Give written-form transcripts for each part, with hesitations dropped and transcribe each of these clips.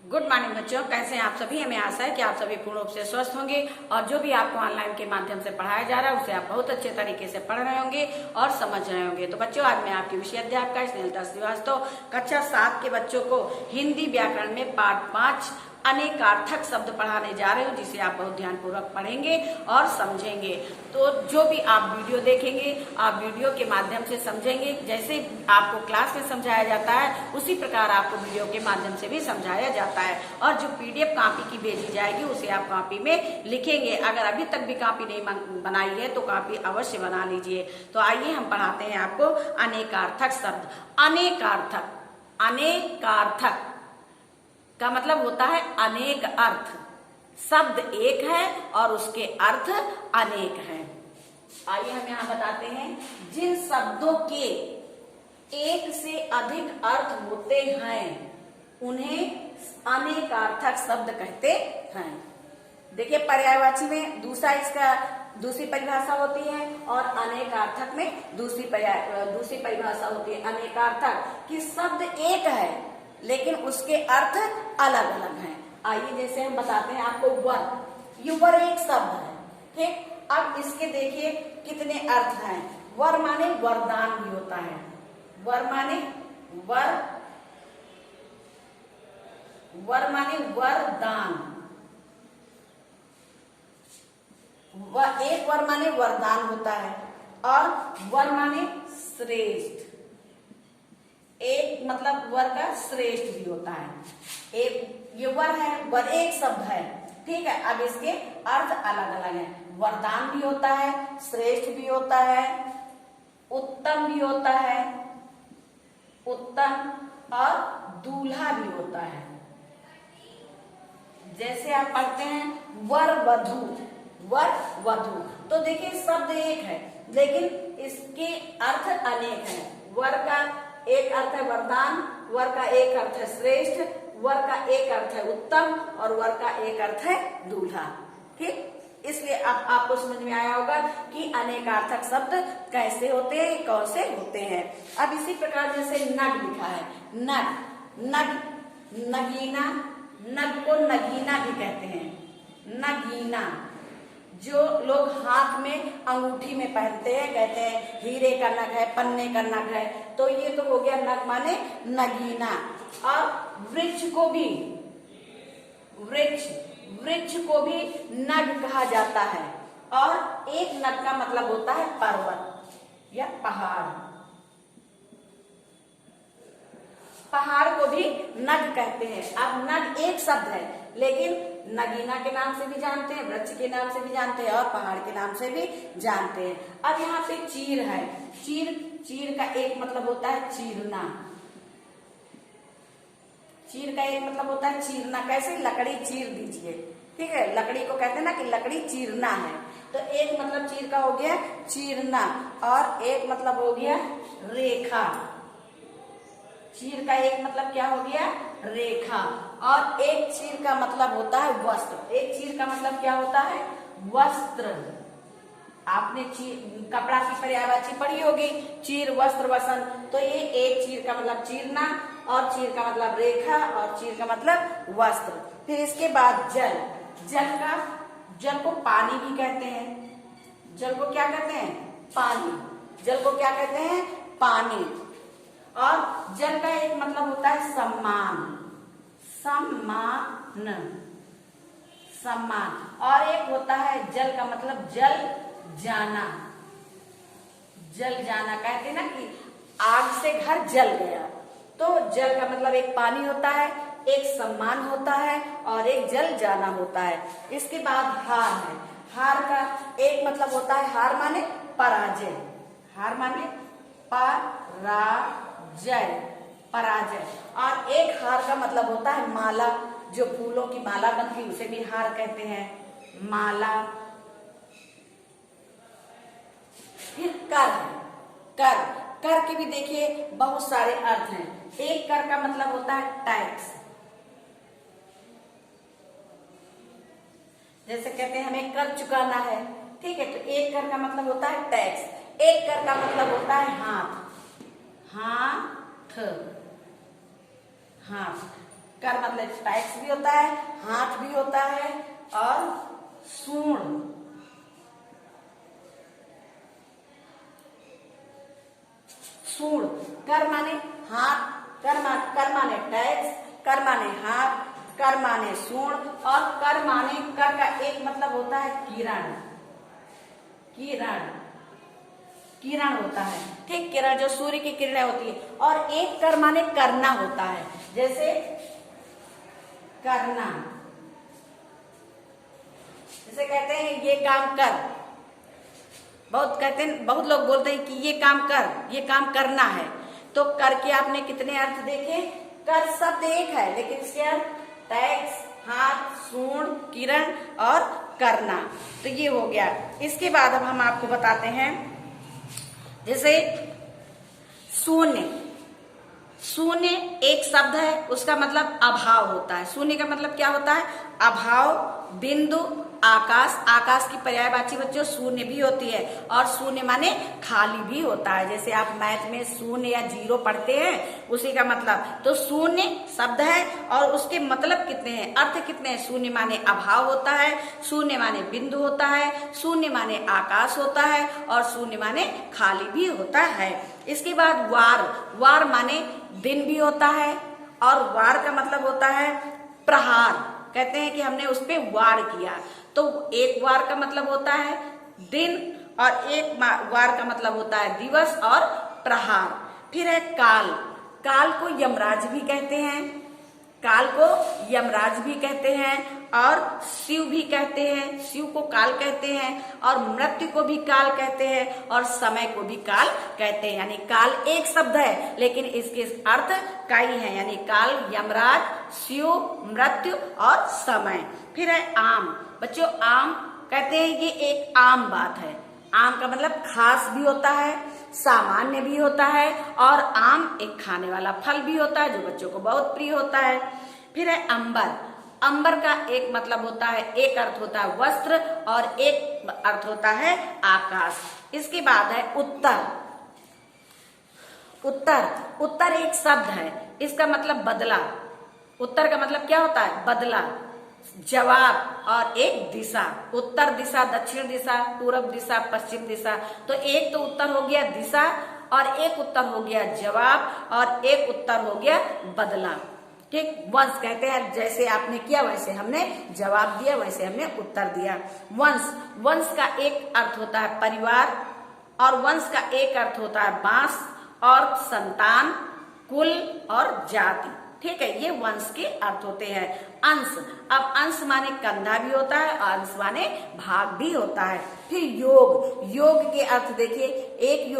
Good morning बच्चों, कैसे हैं आप सभी। हमें आशा है कि आप सभी पूर्ण रूप से स्वस्थ होंगे और जो भी आपको ऑनलाइन के माध्यम से पढ़ाया जा रहा है उसे आप बहुत अच्छे तरीके से पढ़ रहे होंगे और समझ रहे होंगे। तो बच्चों, आज मैं आपकी विषय अध्यापका स्नेहलता श्रीवास्तव कक्षा 7 के बच्चों को हिंदी व्याकरण में पाठ 5 अनेकार्थक शब्द पढ़ाने जा रहे हूँ, जिसे आप बहुत ध्यानपूर्वक पढ़ेंगे और समझेंगे। तो जो भी आप वीडियो देखेंगे, आप वीडियो के माध्यम से समझेंगे। जैसे आपको क्लास में समझाया जाता है उसी प्रकार आपको वीडियो के माध्यम से भी समझाया जाता है। और जो PDF कॉपी की भेजी जाएगी उसे आप कॉपी में लिखेंगे। अगर अभी तक भी कॉपी नहीं बनाई है तो कॉपी अवश्य बना लीजिए। तो आइए हम पढ़ाते हैं आपको अनेकार्थक शब्द। अनेकार्थक, अनेकार्थक का मतलब होता है अनेक अर्थ। शब्द एक है और उसके अर्थ अनेक हैं। आइए हम यहाँ बताते हैं, जिन शब्दों के एक से अधिक अर्थ होते हैं उन्हें अनेकार्थक शब्द कहते हैं। देखिए, पर्यायवाची में दूसरी परिभाषा होती है और अनेकार्थक में दूसरी परिभाषा होती है। अनेकार्थक कि शब्द एक है लेकिन उसके अर्थ अलग अलग हैं। आइए जैसे हम बताते हैं आपको वर, ये वर एक शब्द है, ठीक। अब इसके देखिए कितने अर्थ हैं। वर माने वरदान भी होता है। वर माने वरदान। एक वर माने वरदान होता है और वर माने श्रेष्ठ। एक मतलब वर का श्रेष्ठ भी होता है। एक ये वर है, वर एक शब्द है, ठीक है। अब इसके अर्थ अलग अलग हैं। वरदान भी होता है, श्रेष्ठ भी होता है, उत्तम भी होता है, उत्तम और दूल्हा भी होता है। जैसे आप पढ़ते हैं वर वधु, वर वधु। तो देखिए शब्द एक है लेकिन इसके अर्थ अनेक हैं। वर का एक अर्थ है वरदान, वर का एक अर्थ है श्रेष्ठ, वर का एक अर्थ है उत्तम और वर का एक अर्थ है दूल्हा, ठीक। इसलिए अब आपको समझ में आया होगा कि अनेकार्थक शब्द कैसे होते हैं, कौन से होते हैं। अब इसी प्रकार जैसे नग लिखा है, नग, नग, नगीना, नग को नगीना भी कहते हैं। नगीना जो लोग हाथ में अंगूठी में पहनते हैं, कहते हैं हीरे का नग है, पन्ने का नग है। तो ये तो हो गया नग माने नगीना। और वृक्ष को भी नग कहा जाता है। और एक नग का मतलब होता है पर्वत या पहाड़। पहाड़ को भी नग कहते हैं। अब नग एक शब्द है लेकिन नगीना के नाम से भी जानते हैं, वृक्ष के नाम से भी जानते हैं और पहाड़ के नाम से भी जानते हैं। अब यहाँ पे चीर है। चीर का एक मतलब होता है चीरना। चीर का एक मतलब होता है चीरना। कैसे? लकड़ी चीर दीजिए, ठीक है। लकड़ी को कहते हैं ना कि लकड़ी चीरना है। तो एक मतलब चीर का हो गया चीरना और एक मतलब हो गया रेखा। चीर का एक मतलब क्या हो गया? रेखा। और एक चीर का मतलब होता है वस्त्र। एक चीर का मतलब क्या होता है? वस्त्र। आपने कपड़ा की पर्यायवाची पढ़ी होगी, चीर, वस्त्र, वसन। तो ये एक चीर का मतलब चीरना और चीर का मतलब रेखा और चीर का मतलब वस्त्र। फिर इसके बाद जल। जल को पानी भी कहते हैं। जल को क्या कहते हैं? पानी। जल को क्या कहते हैं? पानी। और जल का एक मतलब होता है सम्मान। सम्मान। और एक होता है जल का मतलब जल जाना। जल जाना कहते हैं ना कि आग से घर जल गया। तो जल का मतलब एक पानी होता है, एक सम्मान होता है और एक जल जाना होता है। इसके बाद हार है। हार का एक मतलब होता है, हार माने पराजय। हार माने पराजय। और एक हार का मतलब होता है माला। जो फूलों की माला बनती है उसे भी हार कहते हैं, माला। फिर कर है। कर के भी देखिए बहुत सारे अर्थ हैं। एक कर का मतलब होता है टैक्स। जैसे कहते हैं हमें कर चुकाना है, ठीक है। तो एक कर का मतलब होता है टैक्स। एक कर का मतलब होता है हाथ। हाथ। कर मतलब टैक्स भी होता है, हाथ भी होता है, और सूंड, सूंड। कर माने हाथ, कर माने टैक्स, कर माने हाथ, कर माने सूंड, और कर माने, कर का एक मतलब होता है किरण, किरण, किरण होता है, ठीक, किरण जो सूर्य की किरणें होती है। और एक कर माने करना होता है, जैसे करना, जैसे कहते हैं ये काम कर, बहुत कहते हैं, बहुत लोग बोलते हैं कि ये काम कर, ये काम करना है। तो कर के आपने कितने अर्थ देखे? कर शब्द एक है, लेकिन इसके अर्थ टैक्स, हाथ, सूंड, किरण और करना। तो ये हो गया। इसके बाद अब हम आपको बताते हैं, जैसे शून्य, शून्य एक शब्द है, उसका मतलब अभाव होता है। शून्य का मतलब क्या होता है? अभाव, बिंदु, आकाश, आकाश की पर्यायवाची बच्चों शून्य भी होती है, और शून्य माने खाली भी होता है। जैसे आप मैथ में शून्य या जीरो पढ़ते हैं, उसी का मतलब। तो शून्य शब्द है और उसके मतलब कितने हैं, अर्थ कितने हैं? शून्य माने अभाव होता है, शून्य माने बिंदु होता है, शून्य माने आकाश होता है, और शून्य माने खाली भी होता है। इसके बाद वार, वार माने दिन भी होता है, और वार का मतलब होता है प्रहार। कहते हैं कि हमने उस पे वार किया। तो एक वार का मतलब होता है दिन, और एक वार का मतलब होता है दिवस और प्रहार। फिर है काल, काल को यमराज भी कहते हैं, काल को यमराज भी कहते हैं, और शिव भी कहते हैं, शिव को काल कहते हैं, और मृत्यु को भी काल कहते हैं, और समय को भी काल कहते हैं। यानी काल एक शब्द है, लेकिन इसके अर्थ कई हैं, यानी काल, यमराज, शिव, मृत्यु और समय। फिर है आम, बच्चों आम कहते हैं ये एक आम बात है। आम का मतलब खास भी होता है, सामान्य भी होता है, और आम एक खाने वाला फल भी होता है जो बच्चों को बहुत प्रिय होता है। फिर है अंबर, अंबर का एक मतलब होता है, एक अर्थ होता है वस्त्र, और एक अर्थ होता है आकाश। इसके बाद है उत्तर, उत्तर, उत्तर एक शब्द है, इसका मतलब बदला। उत्तर का मतलब क्या होता है? बदला, जवाब, और एक दिशा। उत्तर दिशा, दक्षिण दिशा, पूर्व दिशा, पश्चिम दिशा। तो एक तो उत्तर हो गया दिशा, और एक उत्तर हो गया जवाब, और एक उत्तर हो गया बदला। ठीक, वंश कहते हैं जैसे आपने किया वैसे हमने जवाब दिया, वैसे हमने उत्तर दिया। वंश, वंश का एक अर्थ होता है परिवार, और वंश का एक अर्थ होता है बांस, और संतान, कुल और जाति। ठीक है, ये वंश के अर्थ होते हैं। अंश, अब अंश माने कंधा भी होता है, और अंश माने भाग भी होता है। फिर योग, योग के अर्थ देखिए, एक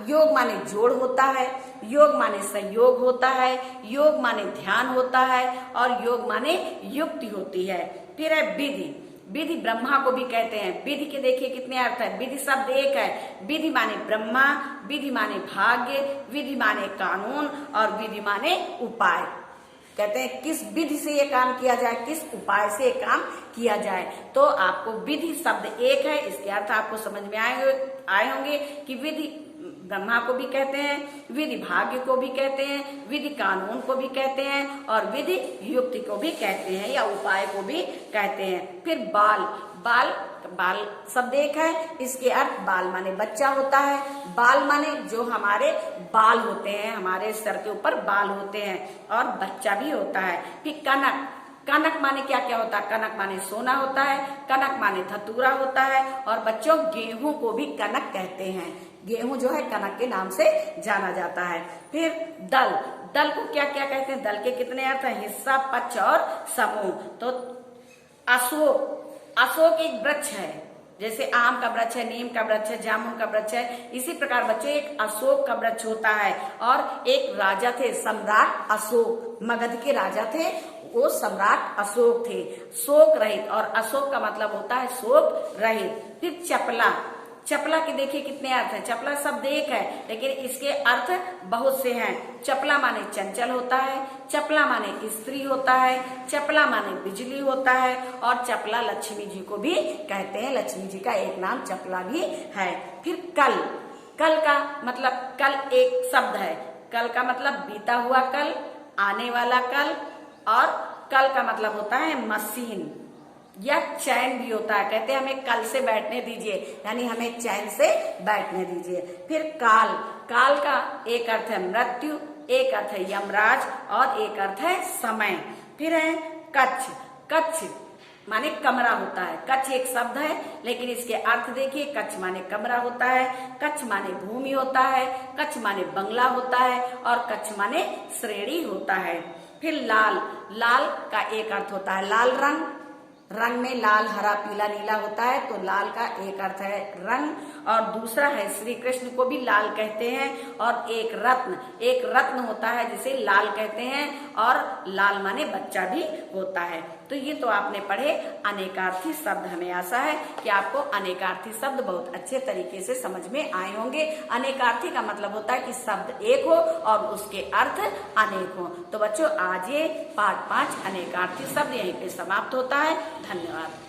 योग माने जोड़ होता है, योग माने संयोग होता है, योग माने ध्यान होता है, और योग माने युक्ति होती है। फिर है विधि, विधि ब्रह्मा को भी कहते हैं। विधि के देखिए कितने अर्थ है, विधि शब्द एक है। विधि माने ब्रह्मा, विधि माने भाग्य, विधि माने कानून, और विधि माने उपाय। कहते हैं किस विधि से ये काम किया जाए, किस उपाय से ये काम किया जाए। तो आपको विधि शब्द एक है, इसके अर्थ आपको समझ में आए होंगे कि विधि ब्रह्मा को भी कहते हैं, विधि भाग्य को भी कहते हैं, विधि कानून को भी कहते हैं, और विधि युक्ति को भी कहते हैं, या उपाय को भी कहते हैं। फिर बाल, बाल, बाल शब्द एक है, इसके अर्थ बाल माने बच्चा होता है, बाल माने जो हमारे बाल होते हैं, हमारे सर के ऊपर बाल होते हैं, और बच्चा भी होता है। फिर कनक, कनक माने क्या क्या होता है? कनक माने सोना होता है, कनक माने धतूरा होता है, और बच्चों गेहूं को भी कनक कहते हैं। गेहूं जो है कनक के नाम से जाना जाता है। फिर दल, दल को क्या क्या कहते हैं? दल के कितने अर्थ हैं? हिस्सा, पक्ष और समूह। तो अशोक, अशोक एक वृक्ष है, जैसे आम का वृक्ष है, नीम का वृक्ष है, जामुन का वृक्ष है, इसी प्रकार बच्चों एक अशोक का वृक्ष होता है। और एक राजा थे सम्राट अशोक, मगध के राजा थे, वो सम्राट अशोक थे, शोक रहित, और अशोक का मतलब होता है शोक रहित। फिर चपला, चपला के देखिए कितने अर्थ हैं। चपला शब्द एक है, लेकिन इसके अर्थ बहुत से हैं। चपला माने चंचल होता है, चपला माने स्त्री होता है, चपला माने बिजली होता है, और चपला लक्ष्मी जी को भी कहते हैं, लक्ष्मी जी का एक नाम चपला भी है। फिर कल, कल का मतलब, कल एक शब्द है, कल का मतलब बीता हुआ कल, आने वाला कल, और कल का मतलब होता है मशीन या चैन भी होता है। कहते हैं हमें कल से बैठने दीजिए, यानी हमें चैन से बैठने दीजिए। फिर काल, काल का एक अर्थ है मृत्यु, एक अर्थ है यमराज और एक अर्थ है समय। फिर है कच्छ, कच्छ माने कमरा होता है। कच्छ एक शब्द है लेकिन इसके अर्थ देखिए, कच्छ माने कमरा होता है, कच्छ माने भूमि होता है, कच्छ माने बंगला होता है और कच्छ माने श्रेणी होता है। फिर लाल, लाल का एक अर्थ होता है लाल रंग, रंग में लाल हरा पीला नीला होता है, तो लाल का एक अर्थ है रंग। और दूसरा है श्री कृष्ण को भी लाल कहते हैं। और एक रत्न, एक रत्न होता है जिसे लाल कहते हैं और लाल माने बच्चा भी होता है। तो ये तो आपने पढ़े अनेकार्थी शब्द। हमें आशा है कि आपको अनेकार्थी शब्द बहुत अच्छे तरीके से समझ में आए होंगे। अनेकार्थी का मतलब होता है कि शब्द एक हो और उसके अर्थ अनेक हो। तो बच्चों आज ये पाठ 5 अनेकार्थी शब्द यहीं पे समाप्त होता है। धन्यवाद।